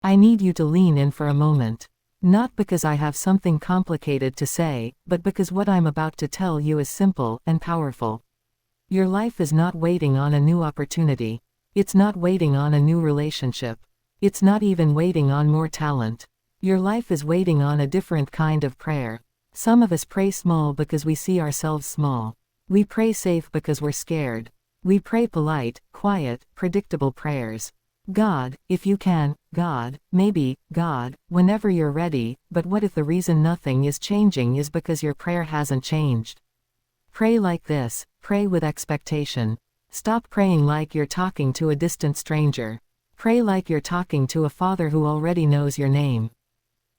I need you to lean in for a moment. Not because I have something complicated to say, but because what I'm about to tell you is simple and powerful. Your life is not waiting on a new opportunity. It's not waiting on a new relationship. It's not even waiting on more talent. Your life is waiting on a different kind of prayer. Some of us pray small because we see ourselves small. We pray safe because we're scared. We pray polite, quiet, predictable prayers. God, if you can, God, maybe, God, whenever you're ready, but what if the reason nothing is changing is because your prayer hasn't changed? Pray like this, pray with expectation. Stop praying like you're talking to a distant stranger. Pray like you're talking to a Father who already knows your name.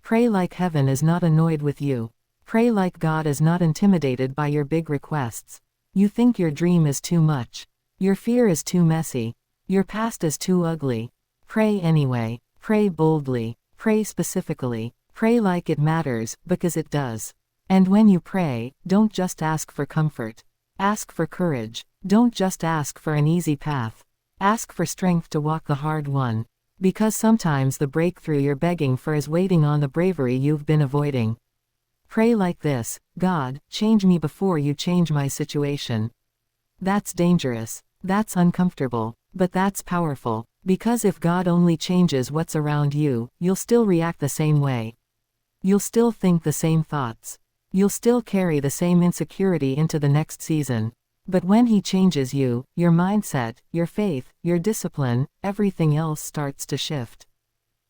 Pray like heaven is not annoyed with you. Pray like God is not intimidated by your big requests. You think your dream is too much. Your fear is too messy. Your past is too ugly. Pray anyway. Pray boldly. Pray specifically. Pray like it matters, because it does. And when you pray, don't just ask for comfort. Ask for courage. Don't just ask for an easy path. Ask for strength to walk the hard one. Because sometimes the breakthrough you're begging for is waiting on the bravery you've been avoiding. Pray like this: God, change me before you change my situation. That's dangerous. That's uncomfortable. But that's powerful. Because if God only changes what's around you, you'll still react the same way. You'll still think the same thoughts. You'll still carry the same insecurity into the next season. But when He changes you, your mindset, your faith, your discipline, everything else starts to shift.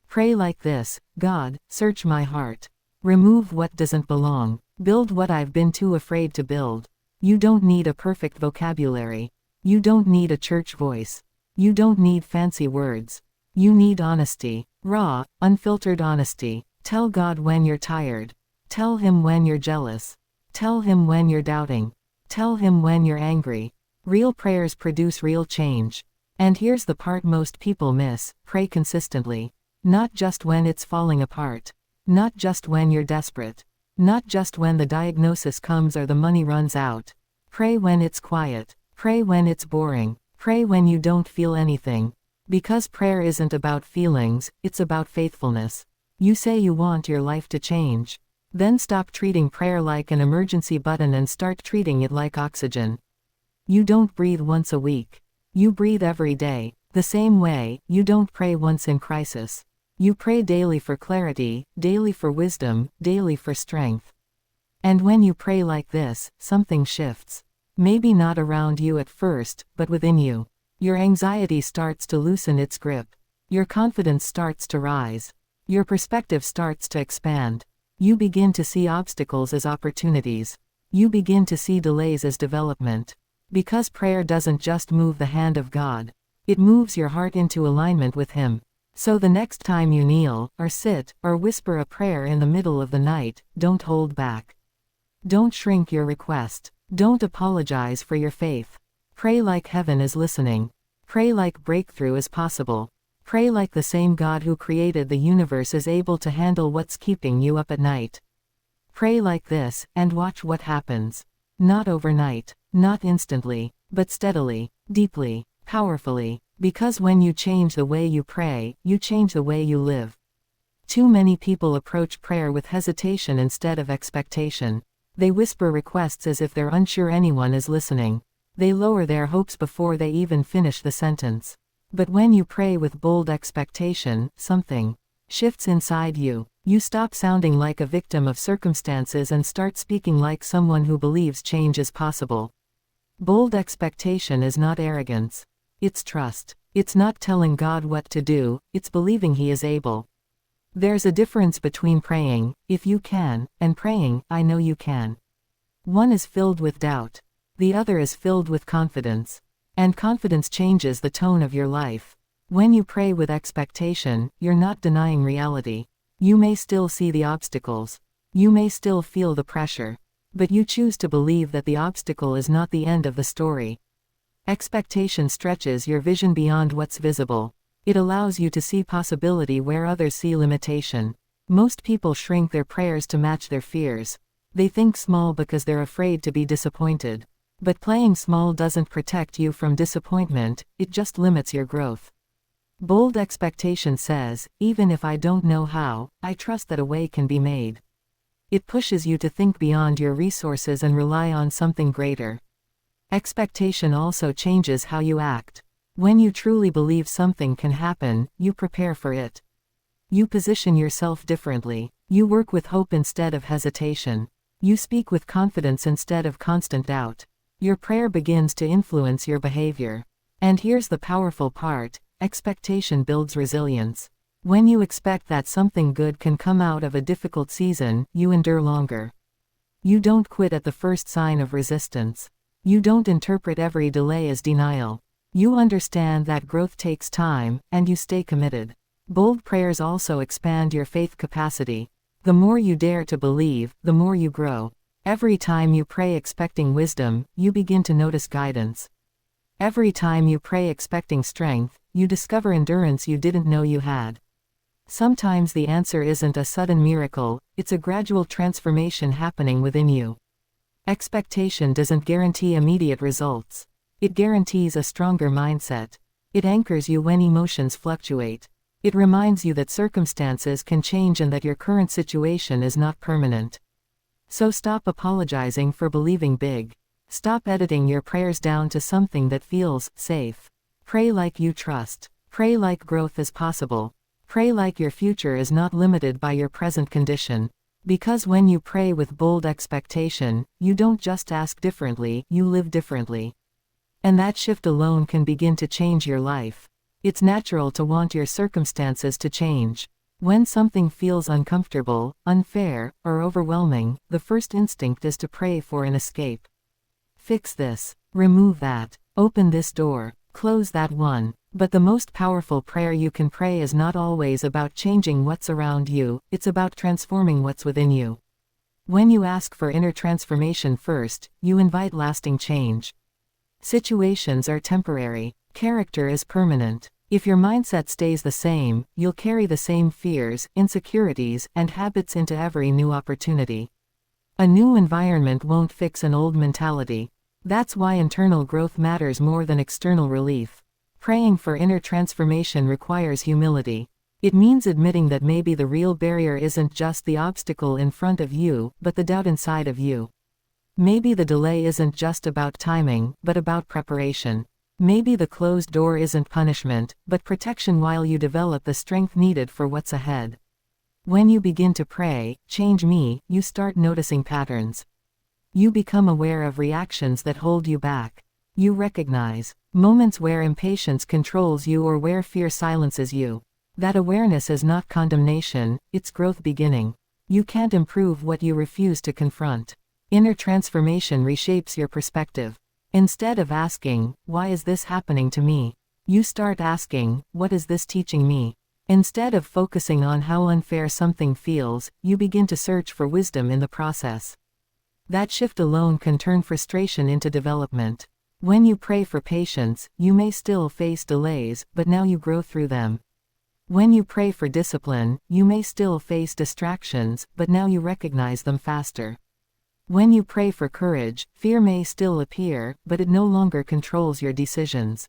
Pray like this: God, search my heart. Remove what doesn't belong. Build what I've been too afraid to build. You don't need a perfect vocabulary. You don't need a church voice. You don't need fancy words. You need honesty. Raw, unfiltered honesty. Tell God when you're tired. Tell Him when you're jealous. Tell Him when you're doubting. Tell Him when you're angry. Real prayers produce real change. And here's the part most people miss: pray consistently. Not just when it's falling apart. Not just when you're desperate. Not just when the diagnosis comes or the money runs out. Pray when it's quiet. Pray when it's boring. Pray when you don't feel anything. Because prayer isn't about feelings, it's about faithfulness. You say you want your life to change. Then stop treating prayer like an emergency button and start treating it like oxygen. You don't breathe once a week. You breathe every day. The same way, you don't pray once in crisis. You pray daily for clarity, daily for wisdom, daily for strength. And when you pray like this, something shifts. Maybe not around you at first, but within you. Your anxiety starts to loosen its grip. Your confidence starts to rise. Your perspective starts to expand. You begin to see obstacles as opportunities. You begin to see delays as development. Because prayer doesn't just move the hand of God. It moves your heart into alignment with Him. So the next time you kneel, or sit, or whisper a prayer in the middle of the night, don't hold back. Don't shrink your request. Don't apologize for your faith. Pray like heaven is listening. Pray like breakthrough is possible. Pray like the same God who created the universe is able to handle what's keeping you up at night. Pray like this, and watch what happens. Not overnight, not instantly, but steadily, deeply, powerfully. Because when you change the way you pray, you change the way you live. Too many people approach prayer with hesitation instead of expectation. They whisper requests as if they're unsure anyone is listening. They lower their hopes before they even finish the sentence. But when you pray with bold expectation, something shifts inside you. You stop sounding like a victim of circumstances and start speaking like someone who believes change is possible. Bold expectation is not arrogance. It's trust. It's not telling God what to do, it's believing He is able. There's a difference between praying, "If you can," and praying, "I know you can." One is filled with doubt. The other is filled with confidence. And confidence changes the tone of your life. When you pray with expectation, you're not denying reality. You may still see the obstacles. You may still feel the pressure. But you choose to believe that the obstacle is not the end of the story. Expectation stretches your vision beyond what's visible. It allows you to see possibility where others see limitation. Most people shrink their prayers to match their fears. They think small because they're afraid to be disappointed. But playing small doesn't protect you from disappointment, it just limits your growth. Bold expectation says, even if I don't know how, I trust that a way can be made. It pushes you to think beyond your resources and rely on something greater. Expectation also changes how you act. When you truly believe something can happen, you prepare for it. You position yourself differently. You work with hope instead of hesitation. You speak with confidence instead of constant doubt. Your prayer begins to influence your behavior. And here's the powerful part: expectation builds resilience. When you expect that something good can come out of a difficult season, you endure longer. You don't quit at the first sign of resistance. You don't interpret every delay as denial. You understand that growth takes time, and you stay committed. Bold prayers also expand your faith capacity. The more you dare to believe, the more you grow. Every time you pray expecting wisdom, you begin to notice guidance. Every time you pray expecting strength, you discover endurance you didn't know you had. Sometimes the answer isn't a sudden miracle, it's a gradual transformation happening within you. Expectation doesn't guarantee immediate results. It guarantees a stronger mindset. It anchors you when emotions fluctuate. It reminds you that circumstances can change and that your current situation is not permanent. So stop apologizing for believing big. Stop editing your prayers down to something that feels safe. Pray like you trust. Pray like growth is possible. Pray like your future is not limited by your present condition. Because when you pray with bold expectation, you don't just ask differently, you live differently. And that shift alone can begin to change your life. It's natural to want your circumstances to change. When something feels uncomfortable, unfair, or overwhelming, the first instinct is to pray for an escape. Fix this. Remove that. Open this door. Close that one. But the most powerful prayer you can pray is not always about changing what's around you, it's about transforming what's within you. When you ask for inner transformation first, you invite lasting change. Situations are temporary. Character is permanent. If your mindset stays the same, you'll carry the same fears, insecurities, and habits into every new opportunity. A new environment won't fix an old mentality. That's why internal growth matters more than external relief. Praying for inner transformation requires humility. It means admitting that maybe the real barrier isn't just the obstacle in front of you, but the doubt inside of you. Maybe the delay isn't just about timing, but about preparation. Maybe the closed door isn't punishment, but protection while you develop the strength needed for what's ahead. When you begin to pray, "Change me," you start noticing patterns. You become aware of reactions that hold you back. You recognize moments where impatience controls you or where fear silences you. That awareness is not condemnation, it's growth beginning. You can't improve what you refuse to confront. Inner transformation reshapes your perspective. Instead of asking, "Why is this happening to me?" you start asking, "What is this teaching me?" Instead of focusing on how unfair something feels, you begin to search for wisdom in the process. That shift alone can turn frustration into development. When you pray for patience, you may still face delays, but now you grow through them. When you pray for discipline, you may still face distractions, but now you recognize them faster. When you pray for courage, fear may still appear, but it no longer controls your decisions.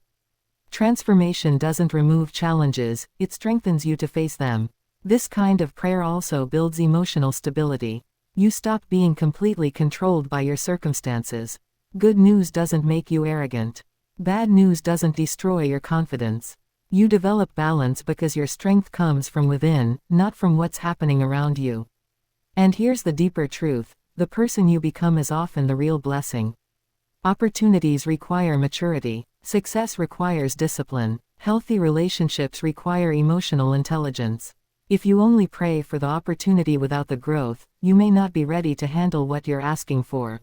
Transformation doesn't remove challenges, it strengthens you to face them. This kind of prayer also builds emotional stability. You stop being completely controlled by your circumstances. Good news doesn't make you arrogant. Bad news doesn't destroy your confidence. You develop balance because your strength comes from within, not from what's happening around you. And here's the deeper truth: the person you become is often the real blessing. Opportunities require maturity. Success requires discipline. Healthy relationships require emotional intelligence. If you only pray for the opportunity without the growth, you may not be ready to handle what you're asking for.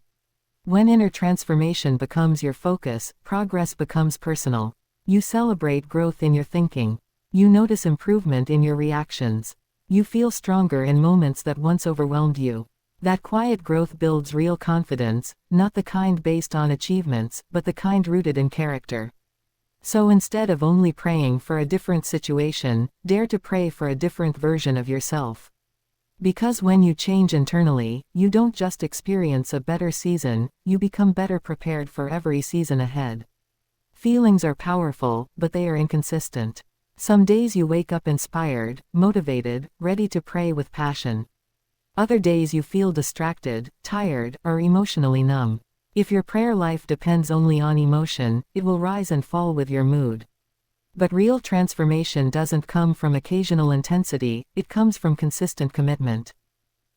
When inner transformation becomes your focus, progress becomes personal. You celebrate growth in your thinking. You notice improvement in your reactions. You feel stronger in moments that once overwhelmed you. That quiet growth builds real confidence, not the kind based on achievements, but the kind rooted in character. So instead of only praying for a different situation, dare to pray for a different version of yourself. Because when you change internally, you don't just experience a better season, you become better prepared for every season ahead. Feelings are powerful, but they are inconsistent. Some days you wake up inspired, motivated, ready to pray with passion. Other days you feel distracted, tired, or emotionally numb. If your prayer life depends only on emotion, it will rise and fall with your mood. But real transformation doesn't come from occasional intensity, it comes from consistent commitment.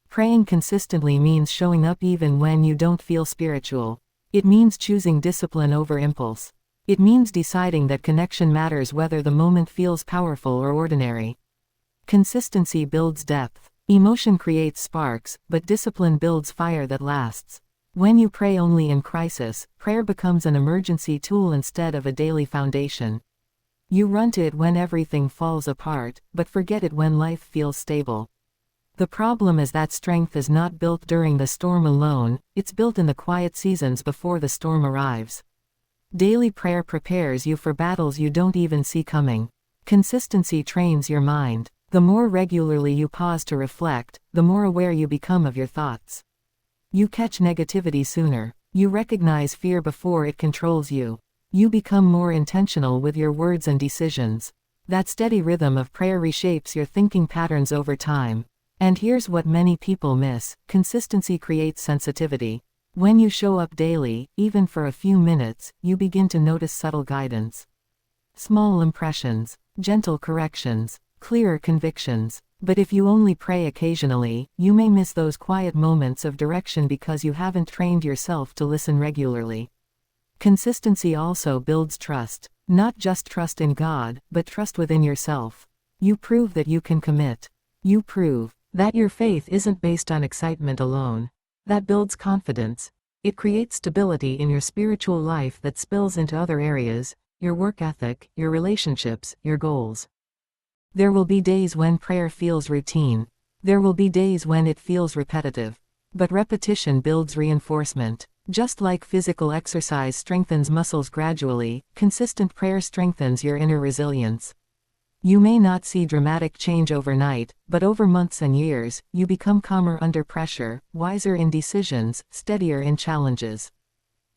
Praying consistently means showing up even when you don't feel spiritual. It means choosing discipline over impulse. It means deciding that connection matters whether the moment feels powerful or ordinary. Consistency builds depth. Emotion creates sparks, but discipline builds fire that lasts. When you pray only in crisis, prayer becomes an emergency tool instead of a daily foundation. You run to it when everything falls apart, but forget it when life feels stable. The problem is that strength is not built during the storm alone, it's built in the quiet seasons before the storm arrives. Daily prayer prepares you for battles you don't even see coming. Consistency trains your mind. The more regularly you pause to reflect, the more aware you become of your thoughts. You catch negativity sooner. You recognize fear before it controls you. You become more intentional with your words and decisions. That steady rhythm of prayer reshapes your thinking patterns over time. And here's what many people miss: consistency creates sensitivity. When you show up daily, even for a few minutes, you begin to notice subtle guidance. Small impressions, gentle corrections, clearer convictions. But if you only pray occasionally, you may miss those quiet moments of direction because you haven't trained yourself to listen regularly. Consistency also builds trust. Not just trust in God, but trust within yourself. You prove that you can commit. You prove that your faith isn't based on excitement alone. That builds confidence. It creates stability in your spiritual life that spills into other areas: your work ethic, your relationships, your goals. There will be days when prayer feels routine. There will be days when it feels repetitive. But repetition builds reinforcement. Just like physical exercise strengthens muscles gradually, consistent prayer strengthens your inner resilience. You may not see dramatic change overnight, but over months and years, you become calmer under pressure, wiser in decisions, steadier in challenges.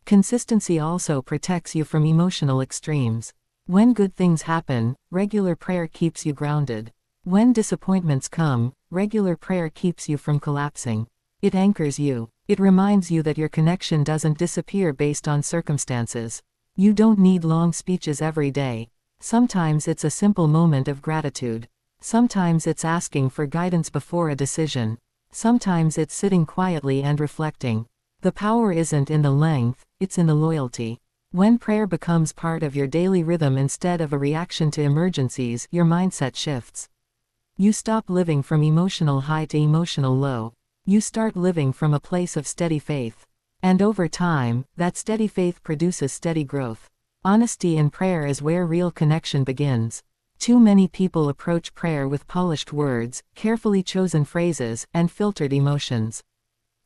Consistency also protects you from emotional extremes. When good things happen, regular prayer keeps you grounded. When disappointments come, regular prayer keeps you from collapsing. It anchors you. It reminds you that your connection doesn't disappear based on circumstances. You don't need long speeches every day. Sometimes it's a simple moment of gratitude. Sometimes it's asking for guidance before a decision. Sometimes it's sitting quietly and reflecting. The power isn't in the length, it's in the loyalty. When prayer becomes part of your daily rhythm instead of a reaction to emergencies, your mindset shifts. You stop living from emotional high to emotional low. You start living from a place of steady faith. And over time, that steady faith produces steady growth. Honesty in prayer is where real connection begins. Too many people approach prayer with polished words, carefully chosen phrases, and filtered emotions.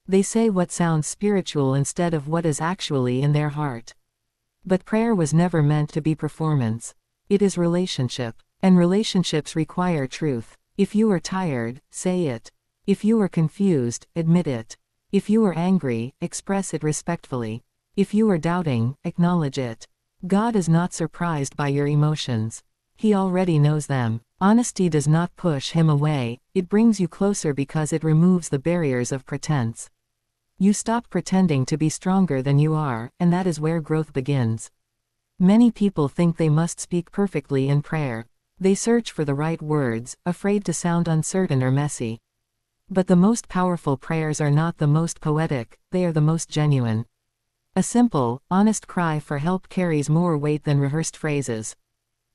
They say what sounds spiritual instead of what is actually in their heart. But prayer was never meant to be performance. It is relationship. And relationships require truth. If you are tired, say it. If you are confused, admit it. If you are angry, express it respectfully. If you are doubting, acknowledge it. God is not surprised by your emotions. He already knows them. Honesty does not push him away, it brings you closer because it removes the barriers of pretense. You stop pretending to be stronger than you are, and that is where growth begins. Many people think they must speak perfectly in prayer. They search for the right words, afraid to sound uncertain or messy. But the most powerful prayers are not the most poetic, they are the most genuine. A simple, honest cry for help carries more weight than rehearsed phrases.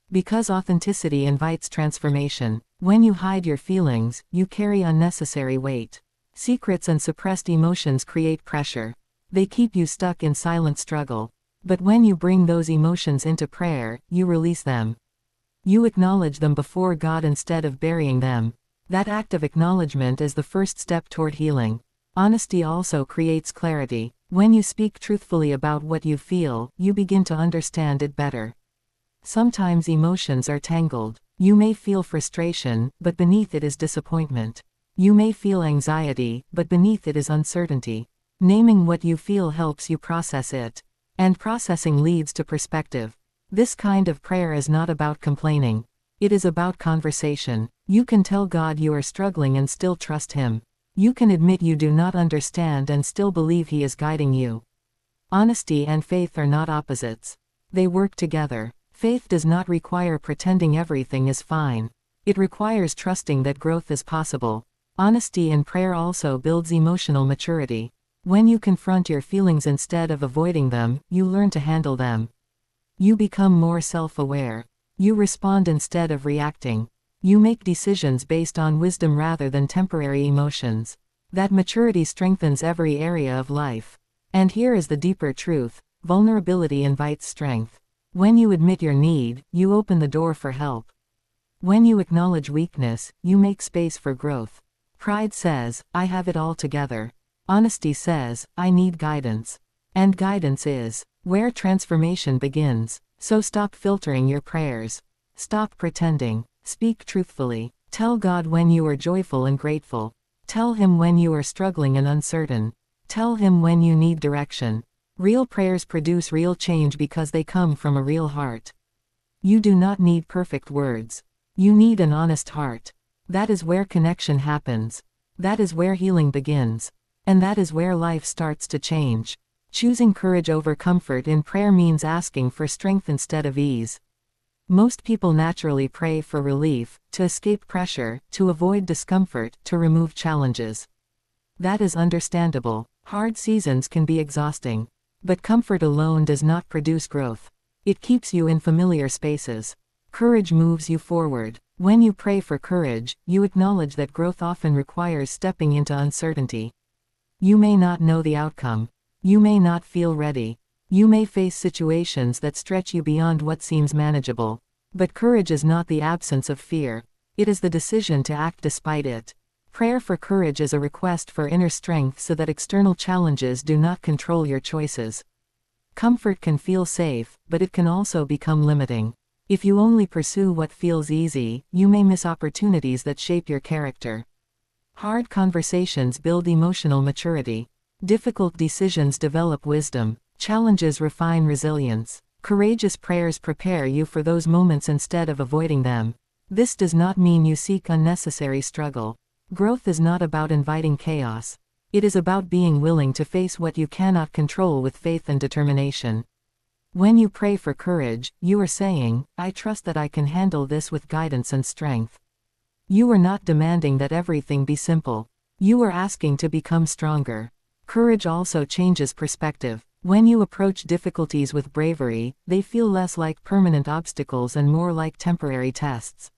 Because authenticity invites transformation. When you hide your feelings, you carry unnecessary weight. Secrets and suppressed emotions create pressure. They keep you stuck in silent struggle. But when you bring those emotions into prayer, you release them. You acknowledge them before God instead of burying them. That act of acknowledgement is the first step toward healing. Honesty also creates clarity. When you speak truthfully about what you feel, you begin to understand it better. Sometimes emotions are tangled. You may feel frustration, but beneath it is disappointment. You may feel anxiety, but beneath it is uncertainty. Naming what you feel helps you process it. And processing leads to perspective. This kind of prayer is not about complaining. It is about conversation. You can tell God you are struggling and still trust Him. You can admit you do not understand and still believe He is guiding you. Honesty and faith are not opposites. They work together. Faith does not require pretending everything is fine. It requires trusting that growth is possible. Honesty in prayer also builds emotional maturity. When you confront your feelings instead of avoiding them, you learn to handle them. You become more self-aware. You respond instead of reacting. You make decisions based on wisdom rather than temporary emotions. That maturity strengthens every area of life. And here is the deeper truth: vulnerability invites strength. When you admit your need, you open the door for help. When you acknowledge weakness, you make space for growth. Pride says, "I have it all together." Honesty says, "I need guidance." And guidance is where transformation begins. So stop filtering your prayers. Stop pretending. Speak truthfully. Tell God when you are joyful and grateful. Tell Him when you are struggling and uncertain. Tell Him when you need direction. Real prayers produce real change because they come from a real heart. You do not need perfect words. You need an honest heart. That is where connection happens. That is where healing begins. And that is where life starts to change. Choosing courage over comfort in prayer means asking for strength instead of ease. Most people naturally pray for relief, to escape pressure, to avoid discomfort, to remove challenges. That is understandable. Hard seasons can be exhausting. But comfort alone does not produce growth. It keeps you in familiar spaces. Courage moves you forward. When you pray for courage, you acknowledge that growth often requires stepping into uncertainty. You may not know the outcome. You may not feel ready. You may face situations that stretch you beyond what seems manageable. But courage is not the absence of fear. It is the decision to act despite it. Prayer for courage is a request for inner strength so that external challenges do not control your choices. Comfort can feel safe, but it can also become limiting. If you only pursue what feels easy, you may miss opportunities that shape your character. Hard conversations build emotional maturity. Difficult decisions develop wisdom. Challenges refine resilience. Courageous prayers prepare you for those moments instead of avoiding them. This does not mean you seek unnecessary struggle. Growth is not about inviting chaos. It is about being willing to face what you cannot control with faith and determination. When you pray for courage, you are saying, "I trust that I can handle this with guidance and strength." You are not demanding that everything be simple. You are asking to become stronger. Courage also changes perspective. When you approach difficulties with bravery, they feel less like permanent obstacles and more like temporary tests.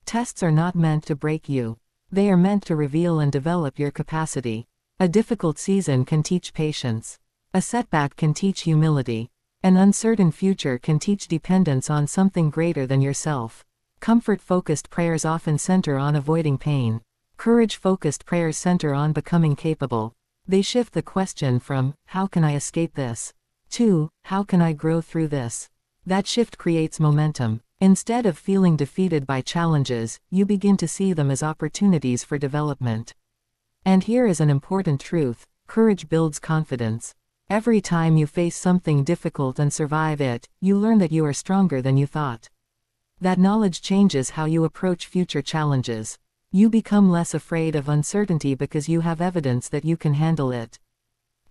Tests are not meant to break you. They are meant to reveal and develop your capacity. A difficult season can teach patience. A setback can teach humility. An uncertain future can teach dependence on something greater than yourself. Comfort-focused prayers often center on avoiding pain. Courage-focused prayers center on becoming capable. They shift the question from, "How can I escape this?" to, "How can I grow through this?" That shift creates momentum. Instead of feeling defeated by challenges, you begin to see them as opportunities for development. And here is an important truth: courage builds confidence. Every time you face something difficult and survive it, you learn that you are stronger than you thought. That knowledge changes how you approach future challenges. You become less afraid of uncertainty because you have evidence that you can handle it.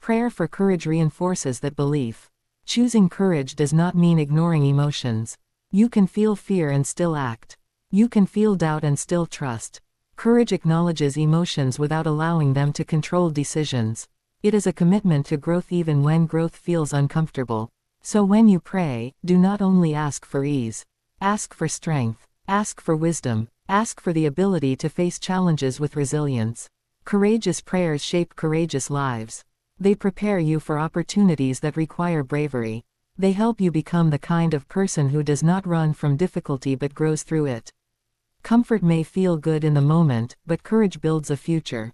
Prayer for courage reinforces that belief. Choosing courage does not mean ignoring emotions. You can feel fear and still act. You can feel doubt and still trust. Courage acknowledges emotions without allowing them to control decisions. It is a commitment to growth even when growth feels uncomfortable. So when you pray, do not only ask for ease. Ask for strength. Ask for wisdom. Ask for the ability to face challenges with resilience. Courageous prayers shape courageous lives. They prepare you for opportunities that require bravery. They help you become the kind of person who does not run from difficulty but grows through it. Comfort may feel good in the moment, but courage builds a future.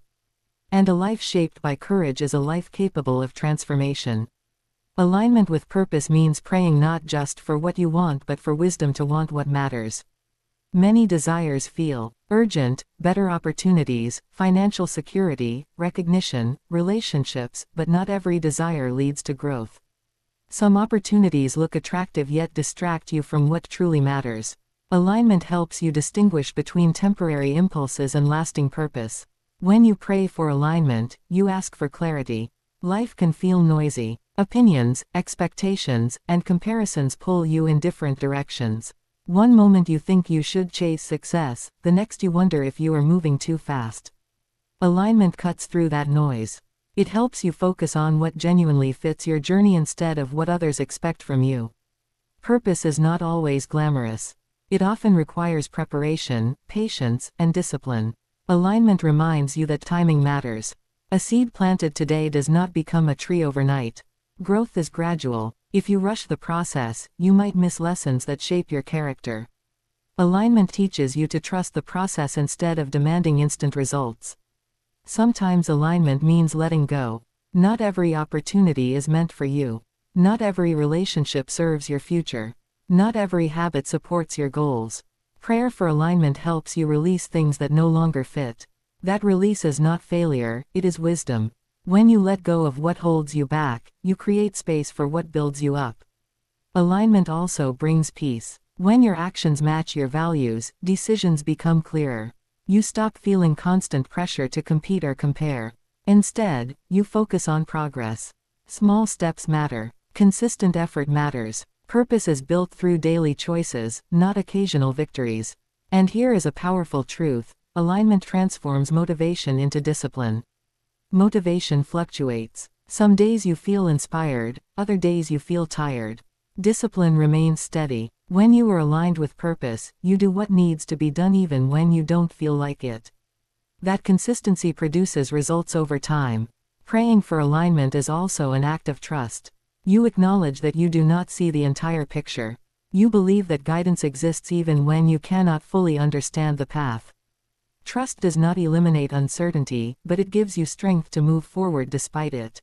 And a life shaped by courage is a life capable of transformation. Alignment with purpose means praying not just for what you want but for wisdom to want what matters. Many desires feel urgent: better opportunities, financial security, recognition, relationships, but not every desire leads to growth. Some opportunities look attractive yet distract you from what truly matters. Alignment helps you distinguish between temporary impulses and lasting purpose. When you pray for alignment, you ask for clarity. Life can feel noisy. Opinions, expectations, and comparisons pull you in different directions. One moment you think you should chase success, the next you wonder if you are moving too fast. Alignment cuts through that noise. It helps you focus on what genuinely fits your journey instead of what others expect from you. Purpose is not always glamorous. It often requires preparation, patience, and discipline. Alignment reminds you that timing matters. A seed planted today does not become a tree overnight. Growth is gradual. If you rush the process, you might miss lessons that shape your character. Alignment teaches you to trust the process instead of demanding instant results. Sometimes alignment means letting go. Not every opportunity is meant for you. Not every relationship serves your future. Not every habit supports your goals. Prayer for alignment helps you release things that no longer fit. That release is not failure, it is wisdom. When you let go of what holds you back, you create space for what builds you up. Alignment also brings peace. When your actions match your values, decisions become clearer. You stop feeling constant pressure to compete or compare. Instead, you focus on progress. Small steps matter. Consistent effort matters. Purpose is built through daily choices, not occasional victories. And here is a powerful truth: alignment transforms motivation into discipline. Motivation fluctuates. Some days you feel inspired, other days you feel tired. Discipline remains steady. When you are aligned with purpose, you do what needs to be done even when you don't feel like it. That consistency produces results over time. Praying for alignment is also an act of trust. You acknowledge that you do not see the entire picture. You believe that guidance exists even when you cannot fully understand the path. Trust does not eliminate uncertainty, but it gives you strength to move forward despite it.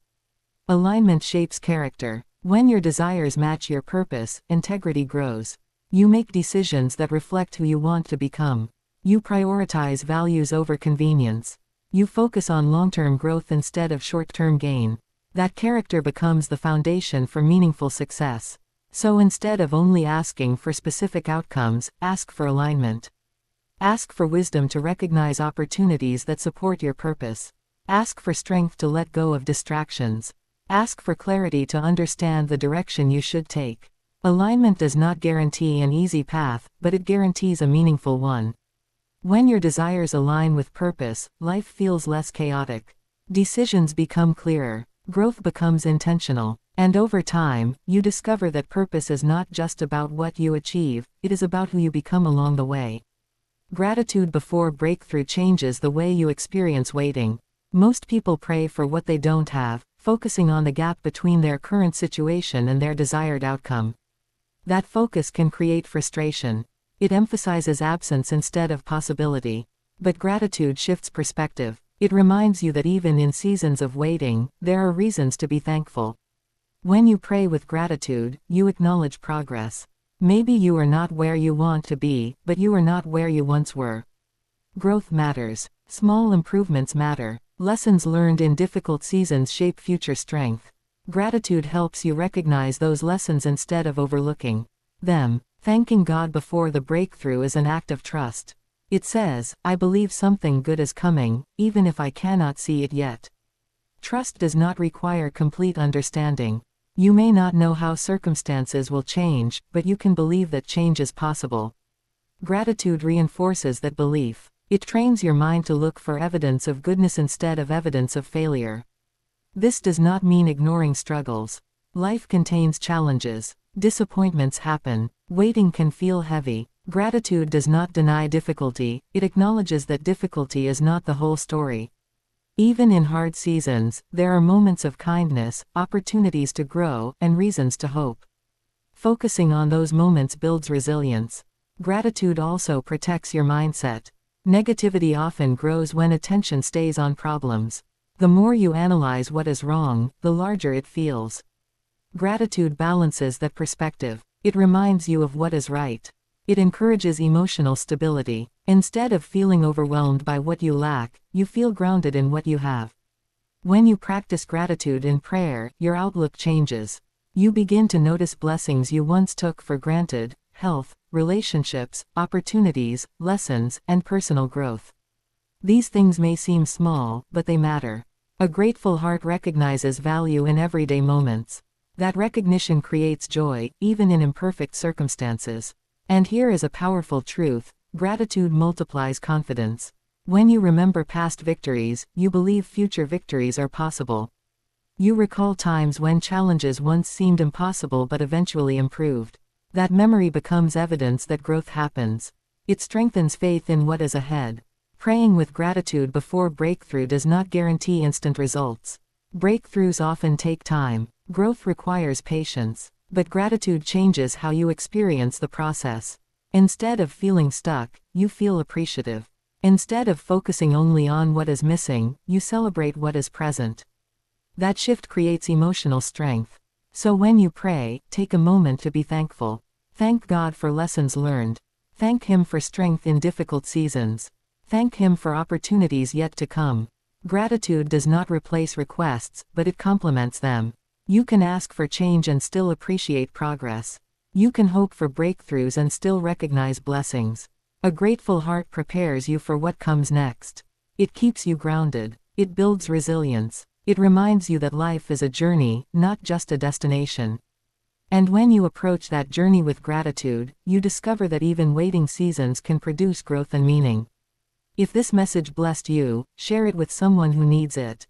Alignment shapes character. When your desires match your purpose, integrity grows. You make decisions that reflect who you want to become. You prioritize values over convenience. You focus on long-term growth instead of short-term gain. That character becomes the foundation for meaningful success. So instead of only asking for specific outcomes, ask for alignment. Ask for wisdom to recognize opportunities that support your purpose. Ask for strength to let go of distractions. Ask for clarity to understand the direction you should take. Alignment does not guarantee an easy path, but it guarantees a meaningful one. When your desires align with purpose, life feels less chaotic. Decisions become clearer. Growth becomes intentional. And over time, you discover that purpose is not just about what you achieve, it is about who you become along the way. Gratitude before breakthrough changes the way you experience waiting. Most people pray for what they don't have, focusing on the gap between their current situation and their desired outcome. That focus can create frustration. It emphasizes absence instead of possibility. But gratitude shifts perspective. It reminds you that even in seasons of waiting, there are reasons to be thankful. When you pray with gratitude, you acknowledge progress. Maybe you are not where you want to be, but you are not where you once were. Growth matters. Small improvements matter. Lessons learned in difficult seasons shape future strength. Gratitude helps you recognize those lessons instead of overlooking them. Thanking God before the breakthrough is an act of trust. It says, "I believe something good is coming, even if I cannot see it yet." Trust does not require complete understanding. You may not know how circumstances will change, but you can believe that change is possible. Gratitude reinforces that belief. It trains your mind to look for evidence of goodness instead of evidence of failure. This does not mean ignoring struggles. Life contains challenges. Disappointments happen. Waiting can feel heavy. Gratitude does not deny difficulty, it acknowledges that difficulty is not the whole story. Even in hard seasons, there are moments of kindness, opportunities to grow, and reasons to hope. Focusing on those moments builds resilience. Gratitude also protects your mindset. Negativity often grows when attention stays on problems. The more you analyze what is wrong, the larger it feels. Gratitude balances that perspective. It reminds you of what is right. It encourages emotional stability. Instead of feeling overwhelmed by what you lack, you feel grounded in what you have. When you practice gratitude in prayer, your outlook changes. You begin to notice blessings you once took for granted: health, relationships, opportunities, lessons, and personal growth. These things may seem small, but they matter. A grateful heart recognizes value in everyday moments. That recognition creates joy, even in imperfect circumstances. And here is a powerful truth: gratitude multiplies confidence. When you remember past victories, you believe future victories are possible. You recall times when challenges once seemed impossible but eventually improved. That memory becomes evidence that growth happens. It strengthens faith in what is ahead. Praying with gratitude before breakthrough does not guarantee instant results. Breakthroughs often take time. Growth requires patience. But gratitude changes how you experience the process. Instead of feeling stuck, you feel appreciative. Instead of focusing only on what is missing, you celebrate what is present. That shift creates emotional strength. So when you pray, take a moment to be thankful. Thank God for lessons learned. Thank Him for strength in difficult seasons. Thank Him for opportunities yet to come. Gratitude does not replace requests, but it complements them. You can ask for change and still appreciate progress. You can hope for breakthroughs and still recognize blessings. A grateful heart prepares you for what comes next. It keeps you grounded. It builds resilience. It reminds you that life is a journey, not just a destination. And when you approach that journey with gratitude, you discover that even waiting seasons can produce growth and meaning. If this message blessed you, share it with someone who needs it.